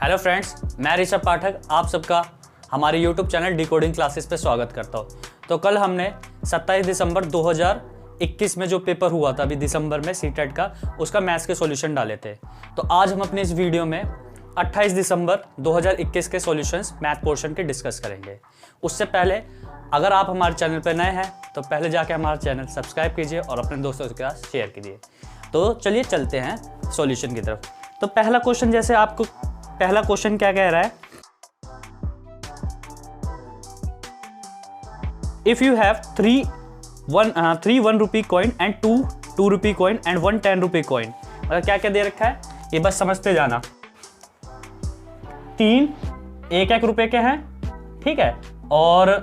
Hello friends, मैं ऋषभ पाठक आप सबका हमारे यूट्यूब चैनल डिकोडिंग क्लासेस पे स्वागत करता हूँ। तो कल हमने 27 दिसंबर 2021 में जो पेपर हुआ था अभी दिसंबर में सीटेट का, उसका मैथ्स के सॉल्यूशन डाले थे। तो आज हम अपने इस वीडियो में 28 दिसंबर 2021 के सॉल्यूशंस मैथ पोर्शन के डिस्कस करेंगे। उससे पहले अगर आप हमारे चैनल पर नए हैं तो पहले जाके हमारा चैनल सब्सक्राइब कीजिए और अपने दोस्तों के साथ शेयर कीजिए। तो चलिए चलते हैं सॉल्यूशन की तरफ। तो पहला क्वेश्चन, जैसे आपको पहला क्वेश्चन क्या कह रहा है, if you have three 1 rupee coin and 2 rupee coin and 1 10 rupee coin, मतलब क्या क्या दे रखा है ये बस समझते जाना। 3 1 रुपए के हैं, ठीक है, और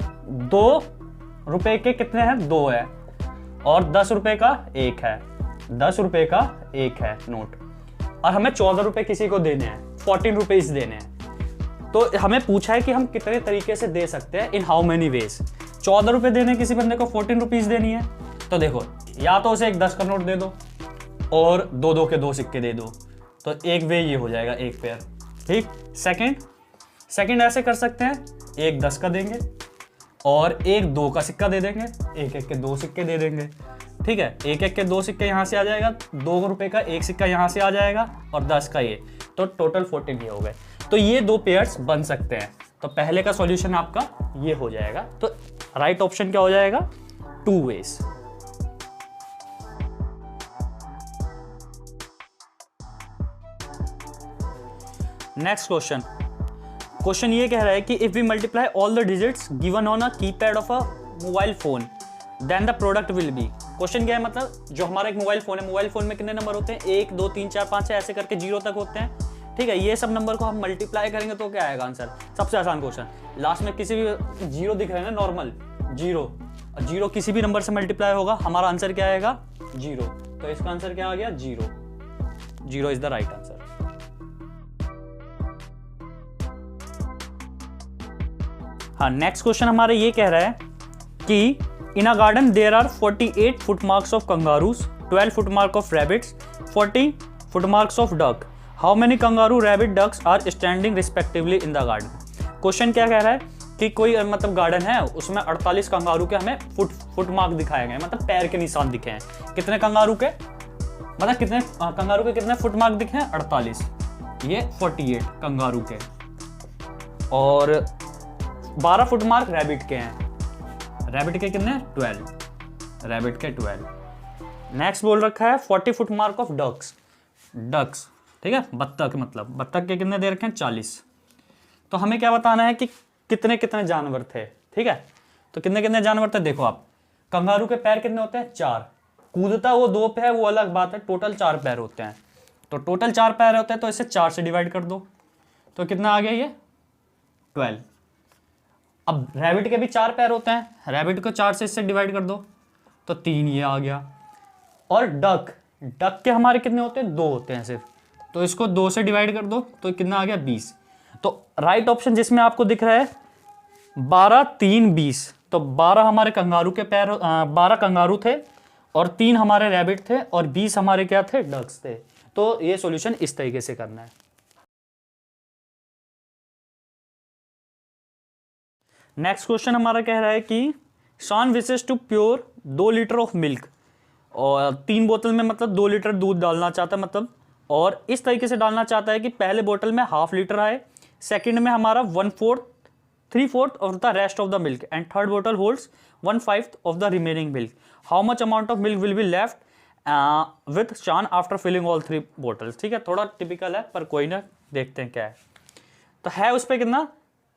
2 रुपए के कितने हैं, 2 है, और 10 रुपए का 1 है, 10 रुपए का 1 है नोट, और हमें 14 रुपए किसी को देने हैं, 14 रुपीज देने हैं। तो हमें पूछा है कि हम कितने तरीके से दे सकते हैं, इन हाउ मेनी वेज। 14 रुपए देने किसी बंदे को 14 रुपीज देनी है, तो देखो या तो उसे एक 10 का नोट दे दो और 2 के 2 सिक्के दे दो, तो एक वे ये हो जाएगा, एक पेयर, ठीक। सेकंड ऐसे कर सकते हैं, एक 10 का देंगे और एक 2 का सिक्का दे देंगे, एक के 2 सिक्के दे देंगे, ठीक है। एक के 2 सिक्के यहाँ से आ जाएगा, 2 रुपए का एक सिक्का यहाँ से आ जाएगा और 10 का ये, तो टोटल 14 ये हो गए। तो ये 2 पेयर्स बन सकते हैं। तो पहले का सॉल्यूशन आपका ये हो जाएगा। तो राइट ऑप्शन क्या हो जाएगा, 2 वेज। नेक्स्ट क्वेश्चन ये कह रहा है कि if we multiply all the digits given on a keypad of a mobile phone then the product will be. Question क्या है, मतलब जो हमारा एक मोबाइल फोन है, मोबाइल फोन में कितने नंबर होते हैं, 1 2 3 4 5 6 ऐसे करके 0 तक होते हैं, ठीक है। ये सब नंबर को हम मल्टीप्लाई करेंगे तो क्या आएगा आंसर, सबसे आसान क्वेश्चन। लास्ट में किसी भी 0 दिख रहे हैं ना, नॉर्मल 0 किसी भी नंबर से मल्टीप्लाई होगा, हमारा आंसर क्या आएगा, 0। तो इसका आंसर क्या आ गया, 0 इज द राइट आंसर। हाँ, नेक्स्ट क्वेश्चन हमारा ये कह रहा है कि in a garden there are 48 footmarks of kangaroos, 12 footmark of rabbits, 40 footmarks of duck. How many kangaroo, rabbit, ducks are standing respectively in the garden? Question क्या कह रहा है कि कोई मतलब गार्डन है, उसमें 48 कंगारू के हमें फुटमार्क दिखाए गए, मतलब पैर के निशान दिखे हैं। कितने कंगारू के, मतलब कितने कंगारू के कितने फुटमार्क दिखे हैं, 48, ये 48 कंगारू के, और 12 फुटमार्क रैबिट के हैं। रैबिट के कितने, 12, रैबिट के 12। नेक्स्ट बोल रखा है 40 फुट मार्क ऑफ डक्स, ठीक है, बत्तख, मतलब बत्तख के कितने दे रखे हैं, 40। तो हमें क्या बताना है कि कितने कितने जानवर थे, ठीक है। तो कितने कितने जानवर थे, देखो आप, कंगारू के पैर कितने होते हैं, 4, कूदता वो 2 पे है, वो अलग बात है, टोटल 4 पैर होते हैं। तो टोटल 4 पैर होते हैं, तो इसे 4 से डिवाइड कर दो, तो कितना आ गया ये, 12। अब रैबिट के भी 4 पैर होते हैं, रैबिट को 4 से इससे डिवाइड कर दो, तो 3 ये आ गया। और डक के हमारे कितने होते हैं, 2 होते हैं सिर्फ, तो इसको 2 से डिवाइड कर दो, तो कितना आ गया, 20। तो राइट ऑप्शन जिसमें आपको दिख रहा है 12 3 20, तो 12 हमारे कंगारू के पैर, 12 कंगारू थे और 3 हमारे रैबिट थे और 20 हमारे क्या थे, डक्स थे। तो ये सॉल्यूशन इस तरीके से करना है। नेक्स्ट क्वेश्चन हमारा कह रहा है कि Shaan wishes to pour 2 litre of milk, और 3 बोतल में मतलब 2 लीटर दूध डालना चाहता है, मतलब, और इस तरीके से डालना चाहता है कि पहले बोतल में ½ लीटर आए, सेकंड में हमारा 3/4 of the rest of the milk, and third बोतल holds 1/5 of the remaining milk. How much amount of milk will be left with Shaan after filling all 3 bottles. ठीक है, थोड़ा टिपिकल है पर कोई ना, देखते हैं क्या है। तो है उस पर कितना,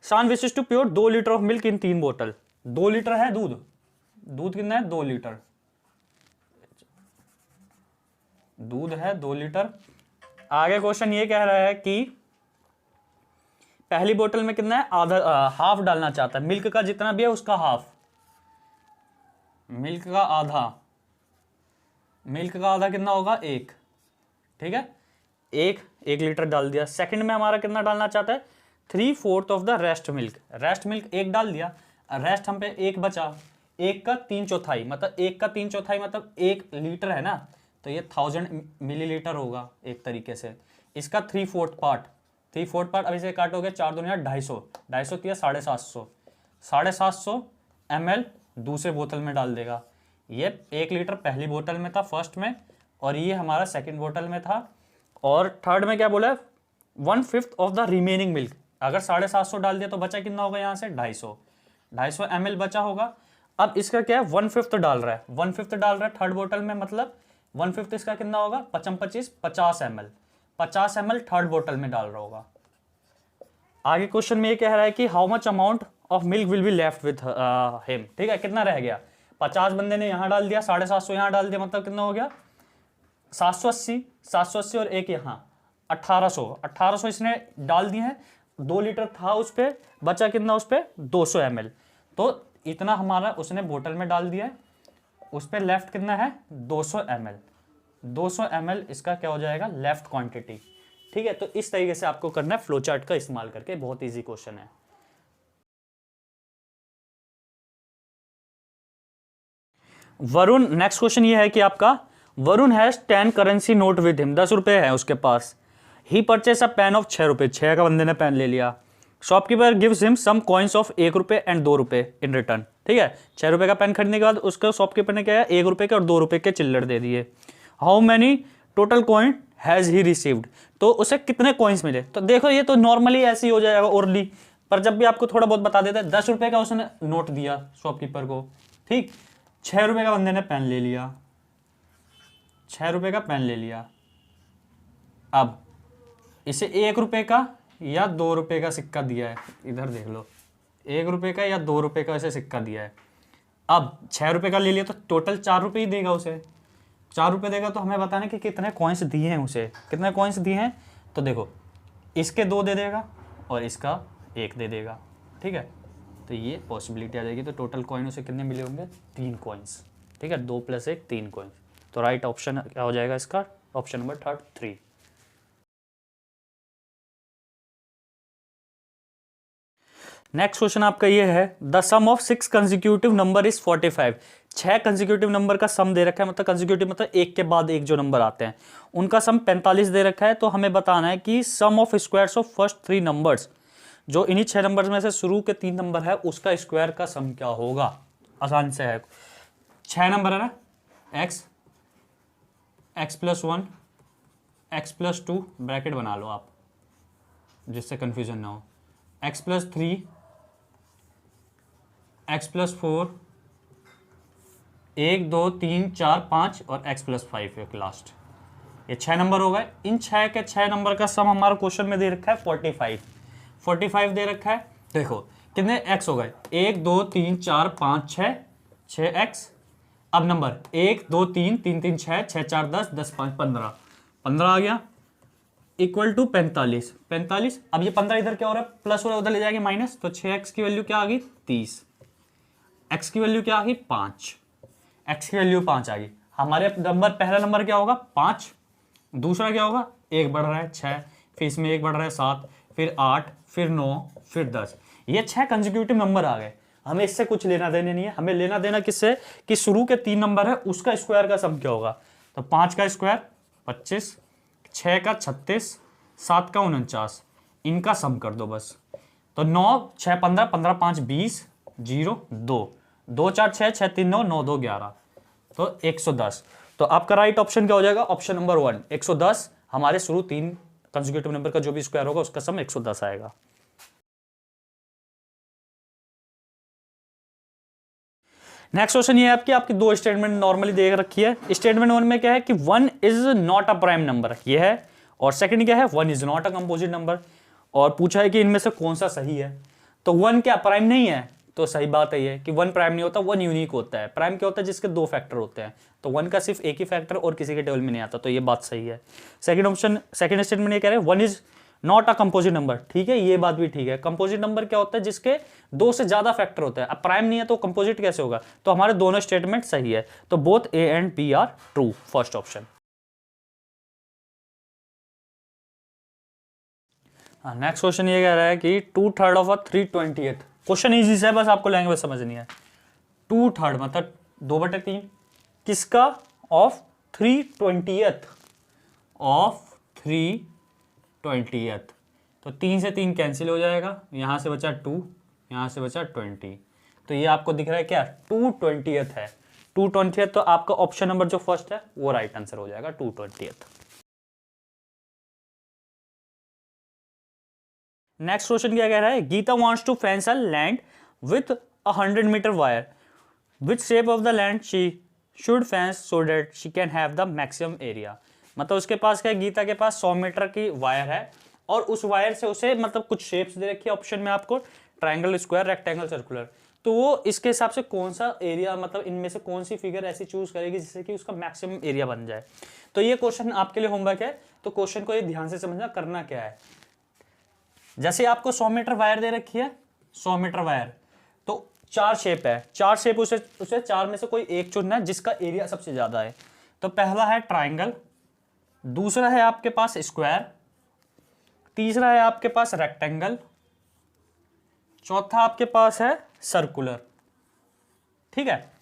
Shaan wishes to pour 2 litre of milk in 3 बोतल, 2 लीटर है दूध कितना है, 2 लीटर दूध है, 2 लीटर। आगे क्वेश्चन ये कह रहा है कि पहली बोतल में कितना है, आधा, हाफ डालना चाहता है, मिल्क का जितना भी है उसका हाफ, मिल्क का आधा कितना होगा, 1, ठीक है, 1 लीटर डाल दिया। सेकंड में हमारा कितना डालना चाहता है, 3/4 ऑफ द रेस्ट मिल्क 1 डाल दिया, रेस्ट हम पे 1 बचा, 1 का 3/4, मतलब 1 का 3/4 मतलब 1 लीटर है ना, तो ये 1000 मिलीलीटर होगा एक तरीके से। इसका 3/4 पार्ट 3/4 पार्ट। अब इसे काटोगे 4 दूनी 250, 250 दिया 750, 750 ml दूसरे बोतल में डाल देगा। ये 1 लीटर पहली बोतल में था फर्स्ट में, और ये हमारा सेकंड बोतल में था। और थर्ड में क्या बोला है, 1/5 ऑफ द रिमेनिंग मिल्क। अगर 750 डाल दिया तो बचा कितना होगा यहाँ से 250 ml बचा होगा। अब इसका क्या है 1/5 डाल रहा है, 1/5 डाल रहा है थर्ड बोतल में, मतलब 1/5 इसका कितना होगा 55 50 ml, 50 ml थर्ड बोतल में डाल रहा होगा। आगे क्वेश्चन में ये कह रहा है कि how much amount of milk will be left with him. ठीक है, कितना रह गया, 50 बंदे ने यहाँ डाल दिया, 750 यहाँ डाल दिया, मतलब कितना हो गया 780 और एक यहाँ 1800 इसने डाल दिए हैं। 2 लीटर था उस पर, बचा कितना उस पर 200 ml, तो इतना हमारा उसने बोतल में डाल दिया है, उस पर लेफ्ट कितना है 200 ml। 200 ml इसका क्या हो जाएगा लेफ्ट क्वांटिटी। ठीक है, तो इस तरीके से आपको करना है फ्लो चार्ट का इस्तेमाल करके, बहुत इजी क्वेश्चन है। वरुण, नेक्स्ट क्वेश्चन ये है कि आपका Varun has 10 currency note with him, 10 रुपए है उसके पास। He purchase a pen of 6 रुपए, 6 का बंदे ने पेन ले लिया। Shopkeeper gives him some coins of 1 रुपए एंड 2 रुपए इन रिटर्न। ठीक है, 6 रुपए का पेन खरीदने के बाद उसको शॉपकीपर ने क्या है 1 रुपए के और 2 रुपए के चिल्लर दे दिए। How many total coin has he received, तो उसे कितने कॉइन्स मिले। तो देखो ये तो नॉर्मली ऐसे ही हो जाएगा ओरली, पर जब भी आपको थोड़ा बहुत बता देता है। 10 रुपए का उसने नोट दिया शॉपकीपर को, ठीक, 6 रुपए का बंदे ने पेन ले लिया, 6 रुपए का पेन ले लिया। अब इसे 1 रुपए का या 2 रुपए का सिक्का दिया है, इधर देख लो, 1 रुपए का या 2 रुपए का इसे सिक्का दिया है। अब 6 रुपए का ले लिया तो टोटल 4 रुपए ही देगा उसे, 4 रुपए देगा। तो हमें बताना कि कितने कॉइन्स दिए हैं उसे, कितने कॉइन्स दिए हैं। तो देखो इसके 2 दे देगा और इसका 1 दे देगा। ठीक है, तो ये पॉसिबिलिटी आ जाएगी। तो टोटल कॉइन उसे कितने मिले होंगे 3 कॉइन्स। ठीक है, 2 + 1 3 कॉइन्स। तो राइट ऑप्शन क्या हो जाएगा इसका, ऑप्शन नंबर 3। नेक्स्ट क्वेश्चन आपका ये है, the sum of 6 consecutive number is 45। 6 consecutive number का सम दे रखा है, मतलब कंसेक्यूटिव मतलब एक के बाद एक जो नंबर आते हैं उनका सम 45 दे रखा है। तो हमें बताना है कि sum of squares of first 3 numbers, जो इन्हीं 6 नंबर्स में से शुरू के 3 नंबर है उसका स्क्वायर का सम क्या होगा। आसान से है, 6 नंबर है ना, x + 1 x + 2 ब्रैकेट बना लो आप जिससे कंफ्यूजन ना हो, x + 3 x + 4 1 2 3 4 5 और x + 5 एक लास्ट। ये 6 नंबर हो गए। इन 6 के 6 नंबर का सम हमारा क्वेश्चन में दे रखा है 45 दे रखा है। देखो कितने x हो गए 1 2 3 4 5 6 6x। अब नंबर 1 2 3 3 3 6 6 4 10 10 5 15 आ गया इक्वल टू 45। अब ये 15 इधर क्या हो रहा है प्लस हो रहा है, उधर ले जाएंगे माइनस, तो 6x की वैल्यू क्या आ गई 30, x की वैल्यू क्या आ गई 5, x की वैल्यू 5 आ गई। हमारे नंबर पहला नंबर क्या होगा 5, दूसरा क्या होगा 1 बढ़ रहा है 6, फिर इसमें 1 बढ़ रहा है 7, फिर 8, फिर 9, फिर 10। ये 6 कंसेक्यूटिव नंबर आ गए। हमें इससे कुछ लेना देना नहीं है, हमें लेना देना किससे कि शुरू के 3 नंबर है उसका स्क्वायर का सम क्या होगा। तो 5 का स्क्वायर 25, 6 का 36, 7 का 49, इनका सम कर दो बस। तो 9 6 15 15 5 20 0 2 2 4 6 6 3 9 9 2 11, तो 110। तो आपका राइट ऑप्शन क्या हो जाएगा ऑप्शन नंबर 1 110। हमारे शुरू 3 कंसेक्यूटिव नंबर का जो भी स्क्वायर होगा उसका सम 110 आएगा। नेक्स्ट क्वेश्चन ये है आपकी 2 स्टेटमेंट नॉर्मली दे रखी है। स्टेटमेंट 1 में क्या है कि 1 is not a prime number, ये है, और सेकंड क्या है 1 is not a composite number, और पूछा है कि इनमें से कौन सा सही है। तो 1 क्या प्राइम नहीं है, तो सही बात है ये कि 1 प्राइम नहीं होता, 1 यूनिक होता है। प्राइम क्या होता है जिसके 2 फैक्टर होते हैं, तो 1 का सिर्फ एक ही फैक्टर और किसी के टेबल में नहीं आता, तो ये बात सही है। सेकंड ऑप्शन सेकंड स्टेटमेंट ये कह रहे हैं 1 is not a composite number, ठीक है, ये बात भी ठीक है। कंपोजिट नंबर क्या होता है जिसके 2 से ज्यादा फैक्टर होते हैं। अब प्राइम नहीं है तो कंपोजिट कैसे होगा, तो हमारे दोनों स्टेटमेंट सही है, तो both A and B are true, first option. Next question ये कह रहा है कि 2/3 ऑफ 3/20। क्वेश्चन इजी है, बस आपको लैंग्वेज समझनी है। 2/3 मतलब 2/3 किसका, ऑफ 3/20 ऑफ 3/20। तो 3 से 3 कैंसिल हो जाएगा, यहाँ से बचा 2, यहाँ से बचा 20। तो ये आपको दिख रहा है क्या, 2/20 है। 2/20, तो आपका ऑप्शन नंबर जो फर्स्ट है वो राइट आंसर हो जाएगा, 2/20। नेक्स्ट क्वेश्चन क्या कह रहा है, Geeta wants to fence a land with 100 metre wire, which shape of the land she should fence so that she can have the maximum area. मतलब उसके पास क्या है, गीता के पास 100 मीटर की वायर है और उस वायर से उसे मतलब कुछ शेप्स दे रखी है ऑप्शन में आपको, ट्राइंगल, स्क्वायर, रेक्टेंगल, सर्कुलर। तो वो इसके हिसाब से कौन सा एरिया, मतलब इनमें से कौन सी फिगर ऐसी चूज करेगी जिससे कि उसका मैक्सिमम एरिया बन जाए। तो ये क्वेश्चन आपके लिए होमवर्क है, तो क्वेश्चन को ये ध्यान से समझना, करना क्या है। जैसे आपको 100 मीटर वायर दे रखी है, 100 मीटर वायर, तो 4 शेप है, 4 शेप, उसे 4 में से कोई एक चुनना है जिसका एरिया सबसे ज्यादा है। तो पहला है ट्राइंगल, दूसरा है आपके पास स्क्वायर, तीसरा है आपके पास रेक्टेंगल, चौथा आपके पास है सर्कुलर। ठीक है,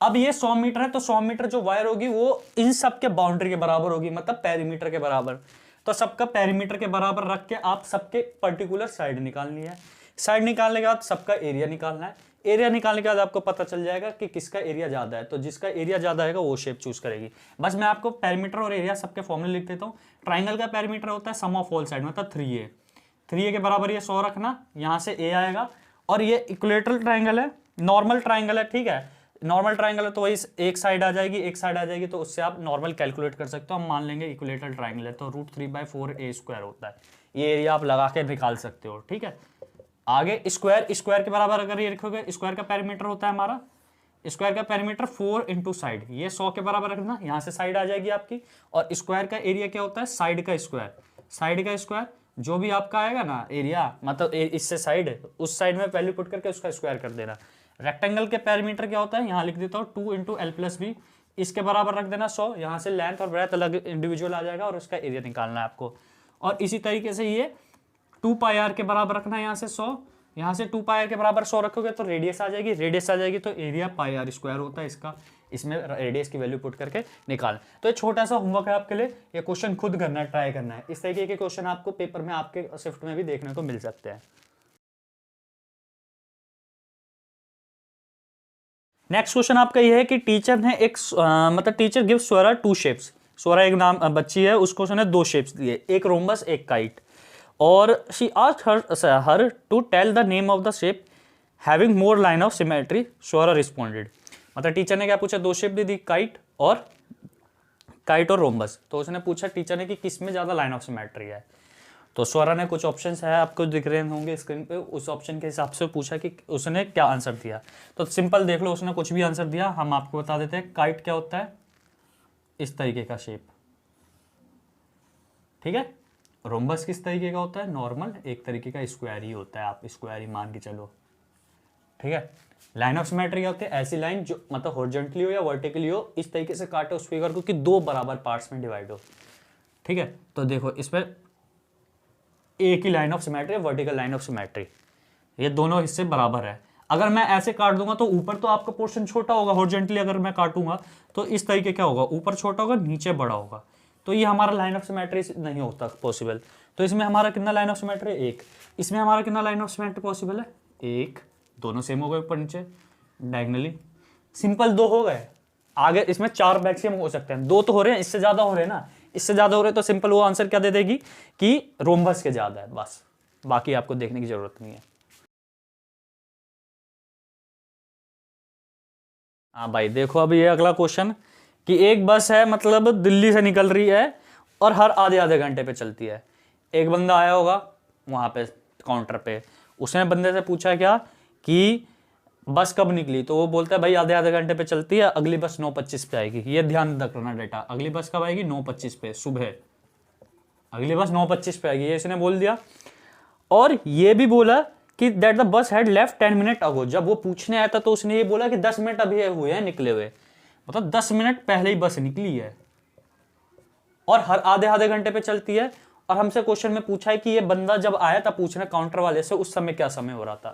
अब ये 100 मीटर है, तो 100 मीटर जो वायर होगी वो इन सब के बाउंड्री के बराबर होगी, मतलब पेरीमीटर के बराबर। तो सबका पेरीमीटर के बराबर रख के आप सबके पर्टिकुलर साइड निकालनी है। साइड निकालने के बाद सबका एरिया निकालना है। एरिया निकालने के बाद आपको पता चल जाएगा कि किसका एरिया ज्यादा है, तो जिसका एरिया ज्यादा है वो शेप चूज करेगी। बस मैं आपको पेरीमीटर और एरिया सबके फॉर्मूले लिख देता हूँ। ट्राइंगल का पेरीमीटर होता है सम ऑफ ऑल साइड, मतलब 3a। 3a के बराबर ये 100 रखना, यहाँ से a आएगा, और ये इक्विलेटरल ट्राइंगल है, नॉर्मल ट्राइंगल है। ठीक है, नॉर्मल ट्राइंगल है तो वही एक साइड आ जाएगी, एक साइड आ जाएगी, तो उससे आप नॉर्मल कैलकुलेट कर सकते हो। हम मान लेंगे इक्विलेटरल ट्राइंगल है, तो √3/4a² होता है। ये एरिया आप लगा के निकाल सकते हो। ठीक है, आगे स्क्वायर, स्क्वायर के बराबर अगर ये रखोगे, स्क्वायर का पेरीमीटर होता है हमारा, स्क्वायर का पेरीमीटर 4 इंटू साइड, ये 100 के बराबर रखना, यहाँ से साइड आ जाएगी आपकी। और स्क्वायर का एरिया क्या होता है, साइड का स्क्वायर। साइड का स्क्वायर जो भी आपका आएगा ना एरिया, मतलब इससे साइड, उस साइड में वैल्यू पुट करके उसका स्क्वायर कर देना। रेक्टेंगल के पेरीमीटर क्या होता है, यहाँ लिख देता हूँ 2 इंटू L+B, इसके बराबर रख देना 100, यहाँ से लेंथ और ब्रेथ अलग इंडिविजुअल आ जाएगा और उसका एरिया निकालना है आपको। और इसी तरीके से ये 2πr के बराबर रखना है, यहाँ से 100, यहाँ से 2πr के बराबर 100 रखोगे तो रेडियस आ जाएगी, रेडियस आ जाएगी तो एरिया πr² होता है इसका, इसमें रेडियस की वैल्यू पुट करके निकाल। तो ये छोटा सा होमवर्क है आपके लिए, ये क्वेश्चन खुद करना है, ट्राई करना है। इस तरीके के क्वेश्चन आपको पेपर में, आपके शिफ्ट में भी देखने को मिल सकते हैं। नेक्स्ट क्वेश्चन आपका ये है कि टीचर ने एक मतलब टीचर गिव स्वरा 2 शेप्स। स्वरा एक नाम बच्ची है, उसको उसने 2 शेप्स दिए, एक रोम्बस एक काइट, और she asked her to tell the name of the shape having more line of symmetry. Swara responded, मतलब टीचर ने क्या पूछा, 2 शेप दे दी, काइट और रोम्बस। तो उसने पूछा टीचर ने कि किस में ज्यादा लाइन ऑफ सिमेट्री है। तो स्वरा ने कुछ ऑप्शंस है, आपको दिख रहे होंगे स्क्रीन पे, उस ऑप्शन के हिसाब से पूछा कि उसने क्या आंसर दिया। तो सिंपल देख लो, उसने कुछ भी आंसर दिया, हम आपको बता देते हैं। काइट क्या होता है, इस तरीके का शेप। ठीक है, रोम्बस किस तरीके का होता है, नॉर्मल, एक तरीके का स्क्वायर ही होता है, आप स्क्वायर ही मान के चलो। ठीक है, लाइन ऑफ सिमेट्री क्या होती है, ऐसी लाइन जो मतलब हॉरिजॉन्टली हो या वर्टिकली हो, इस तरीके से काटे उस फिगर को कि 2 बराबर पार्ट्स में डिवाइड हो। ठीक है, तो देखो इसमें एक ही लाइन ऑफ सिमेट्री है, वर्टिकल लाइन ऑफ सिमेट्री, ये दोनों हिस्से बराबर है। अगर मैं ऐसे काट दूंगा तो ऊपर तो आपका पोर्शन छोटा होगा, हॉरिजॉन्टली अगर मैं काटूंगा तो इस तरीके क्या होगा, ऊपर छोटा होगा नीचे बड़ा होगा, तो ये हमारा लाइन ऑफ सिमेट्री नहीं होता पॉसिबल। तो इसमें हमारा कितना लाइन ऑफ सिमेट्री, 1। इसमें हमारा कितना लाइन ऑफ सिमेट्री पॉसिबल है, 1। दोनों सेम हो गए ऊपर नीचे डायगनली, सिंपल 2 हो गए। आगे इसमें 4 मैक्सिमम हो सकते हैं, 2 तो हो रहे हैं, इससे ज्यादा हो रहे हैं ना, इससे ज्यादा हो रहे हैं, तो सिंपल वो आंसर क्या दे देगी कि रोम्बस के ज्यादा है, बस, बाकी आपको देखने की जरूरत नहीं है। हाँ भाई देखो, अब ये अगला क्वेश्चन कि एक बस है, मतलब दिल्ली से निकल रही है और हर आधे आधे घंटे पे चलती है। एक बंदा आया होगा वहां पे काउंटर पे, उसने बंदे से पूछा क्या कि बस कब निकली, तो वो बोलता है भाई आधे आधे घंटे पे चलती है, अगली बस 9:25 पे आएगी। ये ध्यान रखना डेटा, अगली बस कब आएगी, 9:25 पे सुबह, अगली बस 9:25 पे आएगी, ये इसने बोल दिया। और ये भी बोला कि that the bus had left 10 minute ago. जब वो पूछने आया था तो उसने ये बोला कि 10 मिनट अभी हुए हैं निकले हुए, मतलब 10 मिनट पहले ही बस निकली है और हर आधे आधे घंटे पे चलती है। और हमसे क्वेश्चन में पूछा है कि ये बंदा जब आया था पूछना काउंटर वाले से, उस समय क्या समय हो रहा था।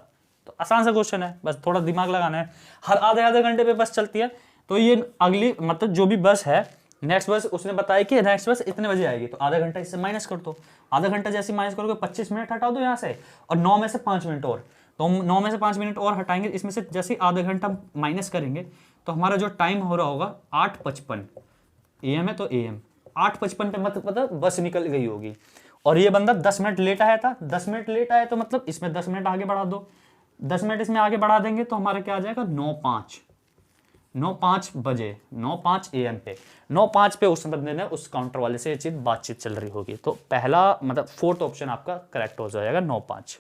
तो आसान सा क्वेश्चन है, बस थोड़ा दिमाग लगाना है। हर आधे आधे घंटे पे बस चलती है, तो ये अगली मतलब जो भी बस है नेक्स्ट बस उसने बताया कि नेक्स्ट बस इतने बजे आएगी, तो आधा घंटा इससे माइनस कर दो। आधा घंटा जैसे माइनस करोगे 25 मिनट हटा दो यहाँ से, और 9 में से 5 मिनट और, तो 9 में से 5 मिनट और हटाएंगे, इसमें से जैसे आधा घंटा माइनस करेंगे तो हमारा जो टाइम हो रहा होगा 8:55 AM है, तो AM 8:55 पे मतलब बस निकल गई होगी। और ये बंदा 10 मिनट लेट आया था, 10 मिनट लेट आया तो मतलब इसमें 10 मिनट आगे बढ़ा दो, 10 मिनट इसमें आगे बढ़ा देंगे तो हमारा क्या आ जाएगा 9:05 बजे, 9:05 AM पे, 9:05 पे उस बंदे ने उस काउंटर वाले से ये चीज बातचीत चल रही होगी। तो पहला मतलब फोर्थ ऑप्शन आपका करेक्ट हो जाएगा 9:05।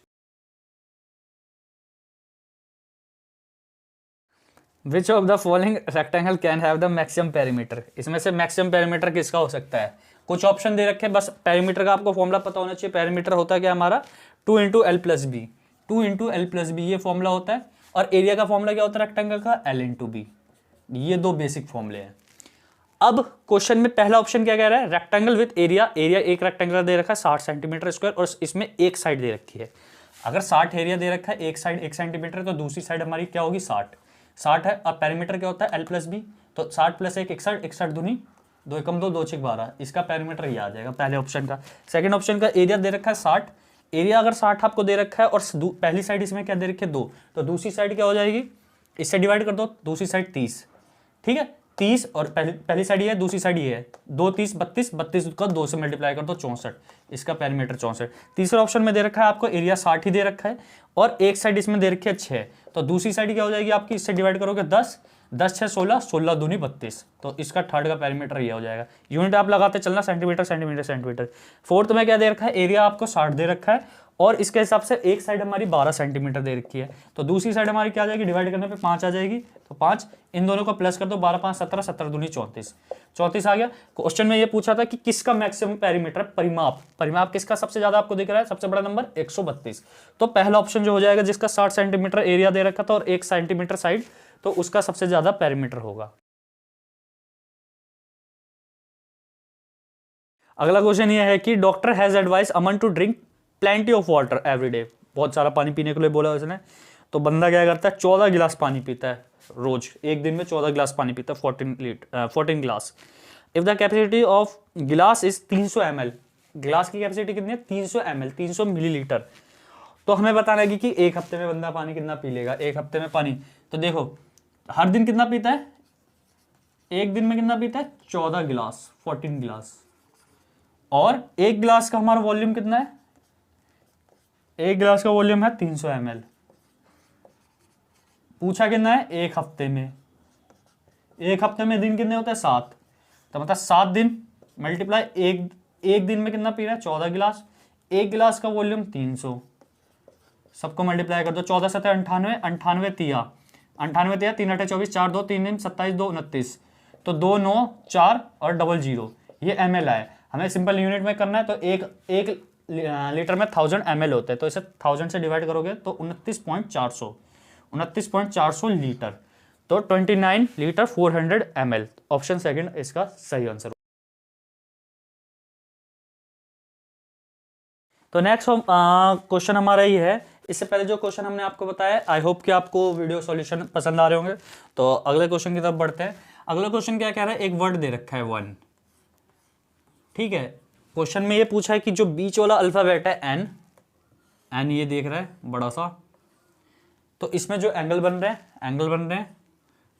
Which of the following rectangle can have the maximum perimeter, इसमें से मैक्सिमम पेरीमीटर किसका हो सकता है? कुछ ऑप्शन दे रखे हैं, बस पेरीमीटर का आपको फॉर्मूला पता होना चाहिए। पेरीमीटर होता है क्या हमारा 2 × L+B, 2 × L+B ये फॉर्मूला होता है। और एरिया का फॉर्मूला क्या होता है रेक्टेंगल का? L × B। ये दो बेसिक फॉर्मूले हैं। अब क्वेश्चन में पहला ऑप्शन क्या कह रहा है? रेक्टेंगल विथ एरिया, एरिया एक रेक्टेंगल दे रखा है 60 सेंटीमीटर स्क्वायर और इसमें एक साइड दे रखी है। अगर 60 एरिया दे रखा है, एक साइड 1 सेंटीमीटर, तो दूसरी साइड हमारी क्या होगी 60 है। अब पेरीमीटर क्या होता है L+B, तो 60 + 1 61, 61 दूनी 2 एकम 2, 2 6 12, इसका पेरीमीटर ये आ जाएगा पहले ऑप्शन का। सेकंड ऑप्शन का एरिया दे रखा है 60, एरिया अगर 60 आपको दे रखा है और पहली साइड इसमें क्या दे रखी है 2, तो दूसरी साइड क्या हो जाएगी, इससे डिवाइड कर दो, दूसरी साइड 30, ठीक है 30, और पहली साइड ये है, दूसरी साइड ये है, 2 30 32, 32 का 2 से मल्टीप्लाई कर दो 64, इसका पेरीमीटर 64। तीसरे ऑप्शन में दे रखा है आपको एरिया 60 ही दे रखा है और एक साइड इसमें दे रखी है 6, तो दूसरी साइड क्या हो जाएगी आपकी, इससे डिवाइड करोगे 10, 10 6 16, 16 दूनी 32, तो इसका थर्ड का पेरीमीटर ये हो जाएगा। यूनिट आप लगाते चलना सेंटीमीटर सेंटीमीटर सेंटीमीटर। फोर्थ में क्या दे रखा है, एरिया आपको 60 दे रखा है और इसके हिसाब से एक साइड हमारी 12 सेंटीमीटर दे रखी है, तो दूसरी साइड हमारी क्या आ जाएगी, डिवाइड करने पे 5 आ जाएगी, तो 5 इन दोनों को प्लस कर दो, 12 5 17, 17 दूनी 34, 34 आ गया। क्वेश्चन में ये पूछा था कि किसका मैक्सिमम पेरीमीटर, परिमाप किसका सबसे ज्यादा आपको दिख रहा है, सबसे बड़ा नंबर 132, तो पहला ऑप्शन जो हो जाएगा जिसका 60 सेंटीमीटर एरिया दे रखा था और 1 सेंटीमीटर साइड, तो उसका सबसे ज्यादा पेरीमीटर होगा। अगला क्वेश्चन ये है कि doctor has advise Aman to drink plenty of water every day, बहुत सारा पानी पीने के लिए बोला उसने, तो बंदा क्या करता है 14 गिलास पानी पीता है रोज, एक दिन में 14 गिलास पानी पीता है, 14 गिलास। इफ द कैपेसिटी ऑफ गिलास इज 300 ml, गिलास की कैपेसिटी कितनी है 300 ml, 300 मिलीलीटर, तो हमें बताना है कि एक हफ्ते में बंदा पानी कितना पी लेगा, एक हफ्ते में पानी, तो देखो हर दिन कितना पीता है, एक दिन में कितना पीता है 14 गिलास, 14 गिलास, और एक गिलास का हमारा वॉल्यूम कितना है, एक गिलास का वॉल्यूम है 300 ml, पूछा कितना है एक हफ्ते में, एक हफ्ते में दिन कितने होते हैं 7, तो मतलब 7 दिन मल्टीप्लाई एक दिन में कितना पी रहा है 14 गिलास, एक गिलास का वॉल्यूम 300, सबको मल्टीप्लाई कर दो, 14 7 98, 98 तिया 3 8 24, 4 2 3 दिन 27 2 29, तो 2 9 4 और 00, ये ml है। हमें सिंपल यूनिट में करना है, तो एक लीटर में 1000 ml होते हैं, तो इसे 1000 से डिवाइड करोगे तो 29.400 लीटर, तो 29 लीटर 400 ml, ऑप्शन सेकंड इसका सही आंसर। तो नेक्स्ट क्वेश्चन हमारा ये है, इससे पहले जो क्वेश्चन हमने आपको बताया, आई होप कि आपको वीडियो सॉल्यूशन पसंद आ रहे होंगे, तो अगले क्वेश्चन की तरफ बढ़ते हैं। अगला क्वेश्चन क्या कह रहा है, एक वर्ड दे रखा है 1, ठीक है, क्वेश्चन में ये पूछा है कि जो बीच वाला अल्फाबेट है एन ये देख रहा है बड़ा सा, तो इसमें जो एंगल बन रहे हैं,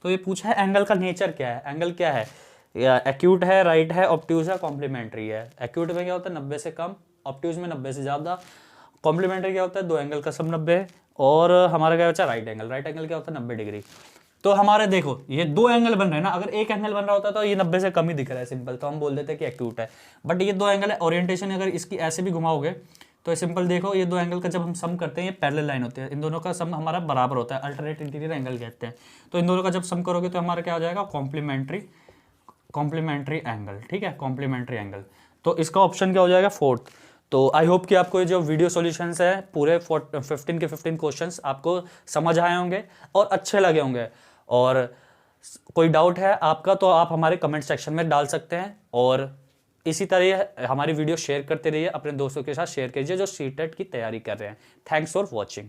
तो ये पूछा है एंगल का नेचर क्या है, एंगल क्या है, एक्यूट है, राइट है, ऑब्ट्यूज है, कॉम्प्लीमेंट्री है। एक्यूट में क्या होता है 90 से कम, ऑब्ट्यूज में 90 से ज़्यादा, कॉम्प्लीमेंट्री क्या होता है 2 एंगल का सम 90 है, और हमारा क्या होता है राइट एंगल क्या होता है 90 डिग्री। तो हमारे देखो ये 2 एंगल बन रहे हैं ना, अगर एक एंगल बन रहा होता तो ये 90 से कम ही दिख रहा है सिंपल, तो हम बोल देते हैं कि एक्यूट है, बट ये 2 एंगल है, ओरिएंटेशन अगर इसकी ऐसे भी घुमाओगे तो सिंपल देखो ये 2 एंगल का जब हम सम करते हैं ये पैरेलल लाइन होती है, इन दोनों का सम हमारा बराबर होता है, अल्टरनेट इंटीरियर एंगल कहते हैं, तो इन दोनों का जब सम करोगे तो हमारा क्या हो जाएगा कॉम्प्लीमेंट्री एंगल, ठीक है, कॉम्प्लीमेंट्री एंगल, तो इसका ऑप्शन क्या हो जाएगा 4th। तो आई होप कि आपको ये जो वीडियो सॉल्यूशंस है पूरे 15 के 15 क्वेश्चंस आपको समझ आए होंगे और अच्छे लगे होंगे, और कोई डाउट है आपका तो आप हमारे कमेंट सेक्शन में डाल सकते हैं, और इसी तरह हमारी वीडियो शेयर करते रहिए, अपने दोस्तों के साथ शेयर कीजिए जो सीटेट की तैयारी कर रहे हैं। Thanks for watching.